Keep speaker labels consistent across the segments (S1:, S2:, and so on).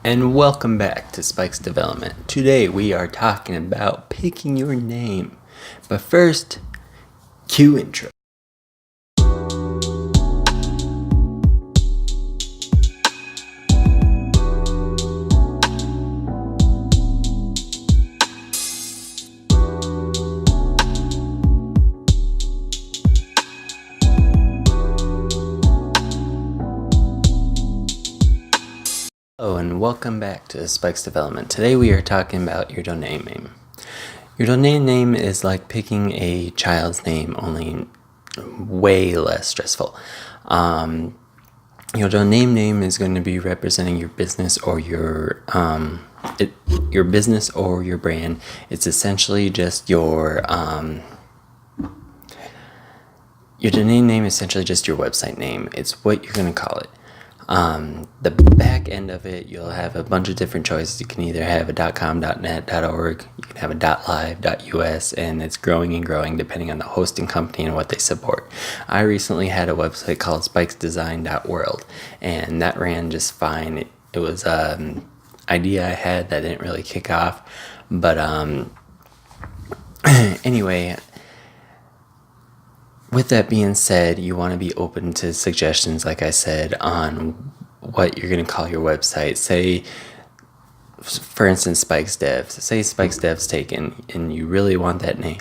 S1: And welcome back to Spike's Development. Today we are talking about picking your name. But first, cue intro. Hello and welcome back to Spike's Development. Today we are talking about your domain name. Your domain name is like picking a child's name, only way less stressful. Your domain name is going to be representing your business or your business or your brand. It's essentially just your domain name is essentially just your website name. It's what you're going to call it. The back end of it, you'll have a bunch of different choices. You can either have a .com, .net, .org, you can have a .live, .us, and it's growing and growing depending on the hosting company and what they support. I recently had a website called spikesdesign.world, and that ran just fine. It was an idea I had that didn't really kick off, but anyway, with that being said, you want to be open to suggestions, like I said, on what you're going to call your website. Say, for instance, Spikes Dev. Say Spikes Dev's taken and you really want that name.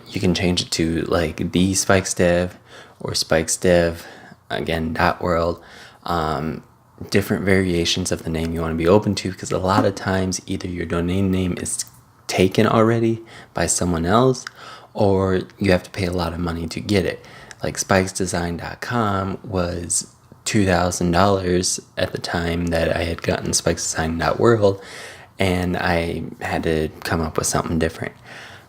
S1: You can change it to like the Spikes Dev or Spikes Dev, again, .world. Different variations of the name you want to be open to, because a lot of times either your domain name is taken already by someone else, or you have to pay a lot of money to get it. Like spikesdesign.com was $2,000 at the time that I had gotten spikesdesign.world, and I had to come up with something different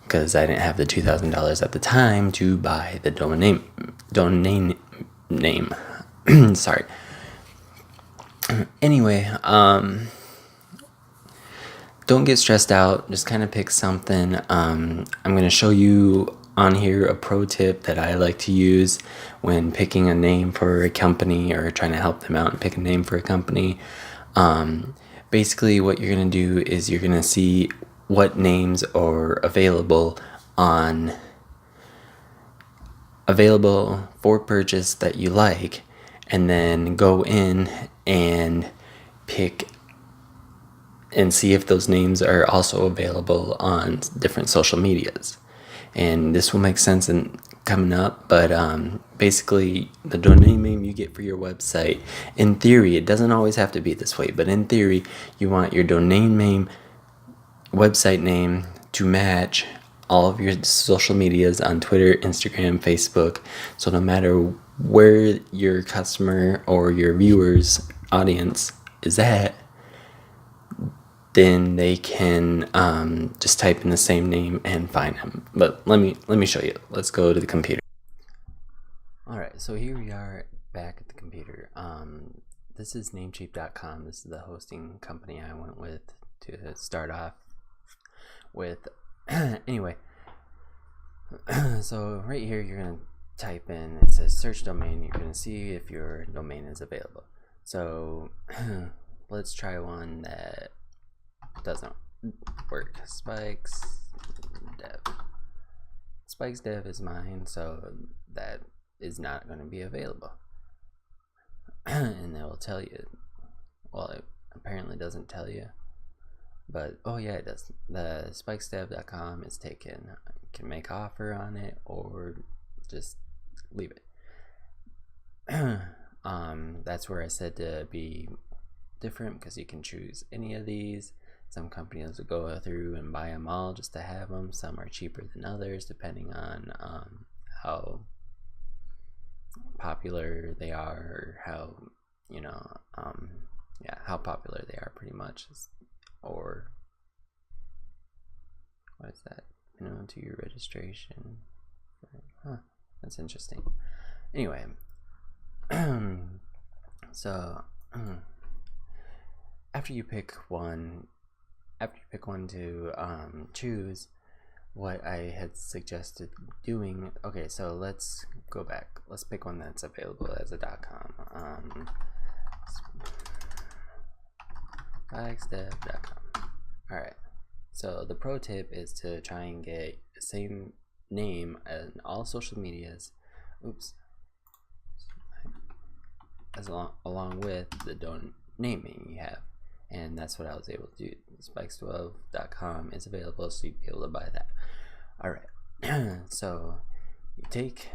S1: because I didn't have the $2,000 at the time to buy the domain name. Sorry. Anyway, don't get stressed out. Just kind of pick something. I'm going to show you on here a pro tip that I like to use when picking a name for a company or trying to help them out and pick a name for a company. Basically, what you're going to do is you're going to see what names are available for purchase that you like, and then go in and pick and see if those names are also available on different social medias. And this will make sense in coming up, but basically the domain name you get for your website, in theory, it doesn't always have to be this way, but in theory, you want your domain name, website name to match all of your social medias on Twitter, Instagram, Facebook. So no matter where your customer or your viewers audience is at, then they can just type in the same name and find him. But let me show you. Let's go to the computer. Alright, so here we are back at the computer. This is Namecheap.com. This is the hosting company I went with to start off with. Anyway, so right here you're going to type in, it says search domain. You're going to see if your domain is available. So let's try one that doesn't work. Spikes Dev is mine, so that is not going to be available. And they will tell you, well, it apparently doesn't tell you, but oh yeah, it does. The spikesdev.com is taken. You can make offer on it or just leave it. That's where I said to be different, because you can choose any of these. Some companies will go through and buy them all just to have them. Some are cheaper than others depending on how popular they are, or how how popular they are, pretty much. Or what is that? Minimum 2-year registration. That's interesting. Anyway, so after you pick one to choose, what I had suggested doing. Okay, so let's go back. Let's pick one that's available as a .com. spikesdev.com. Alright, so the pro tip is to try and get the same name in all social medias, along with the domain name you have. And that's what I was able to do. Spikes12.com is available, so you'd be able to buy that. Alright, so you take,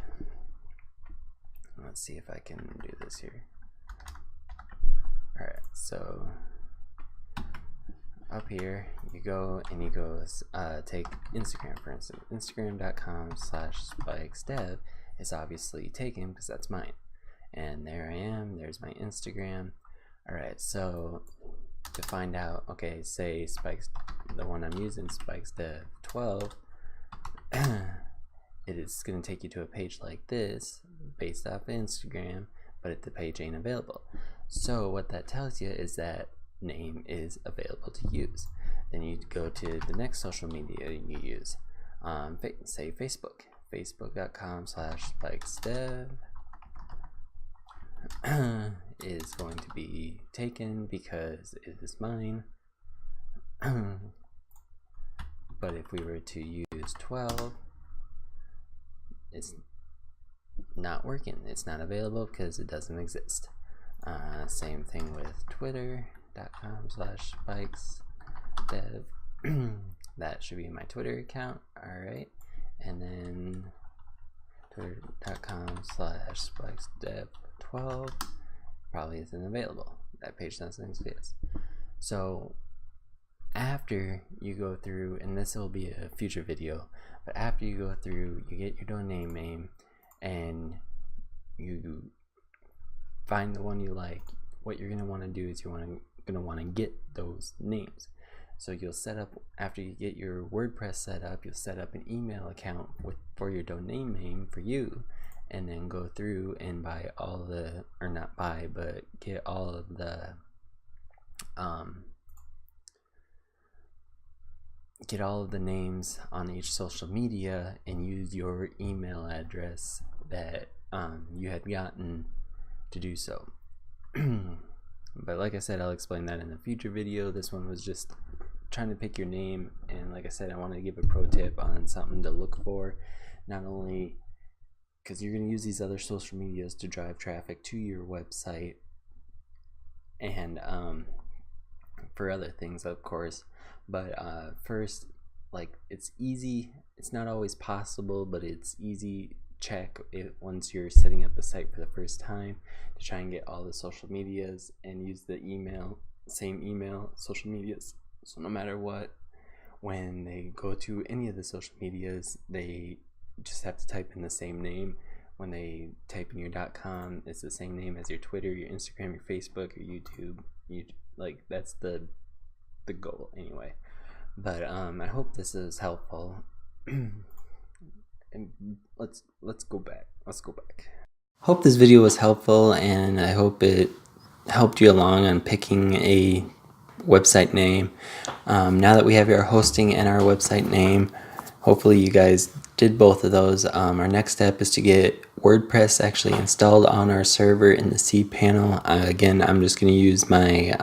S1: let's see if I can do this here. Alright, so up here you go and you go take Instagram, for instance. Instagram.com/spikesdev is obviously taken because that's mine. And there I am, there's my Instagram. Alright, so to find out, okay, say Spikes, the one I'm using, SpikesDev12, it is going to take you to a page like this based off Instagram, but the page ain't available. So what that tells you is that name is available to use. Then you go to the next social media you use, say Facebook, facebook.com/spikesdev is going to be taken because it is mine. But if we were to use 12, it's not working, it's not available because it doesn't exist. Same thing with twitter.com/spikesdev. That should be my Twitter account. Alright, and then twitter.com/spikesdev12 probably isn't available. That page doesn't exist. So after you go through, and this will be a future video, but after you go through, you get your domain name and you find the one you like, what you're going to want to do is you're going to want to get those names. So you'll set up, after you get your WordPress set up, you'll set up an email account for your domain name for you, and then go through and buy all the, or not buy, but get all of the names on each social media and use your email address that you had gotten to do so. But like I said, I'll explain that in a future video. This one was just trying to pick your name, and like I said, I wanted to give a pro tip on something to look for, not only because you're going to use these other social medias to drive traffic to your website and for other things, of course, but first, like, it's easy, it's not always possible, but it's easy. Check it once you're setting up a site for the first time to try and get all the social medias and use the same email social medias. So no matter what, when they go to any of the social medias, they just have to type in the same name. When they type in your .com, it's the same name as your Twitter, your Instagram, your Facebook, your YouTube. Like, that's the goal anyway. But I hope this is helpful. And let's go back. Hope this video was helpful, and I hope it helped you along on picking a website name. Now that we have our hosting and our website name, hopefully you guys did both of those. Our next step is to get WordPress actually installed on our server in the cPanel. Again, I'm just going to use my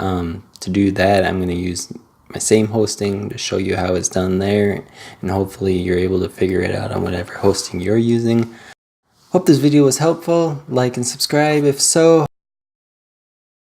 S1: to do that, I'm going to use my same hosting to show you how it's done there, and hopefully you're able to figure it out on whatever hosting you're using. Hope this video was helpful. Like and subscribe if so.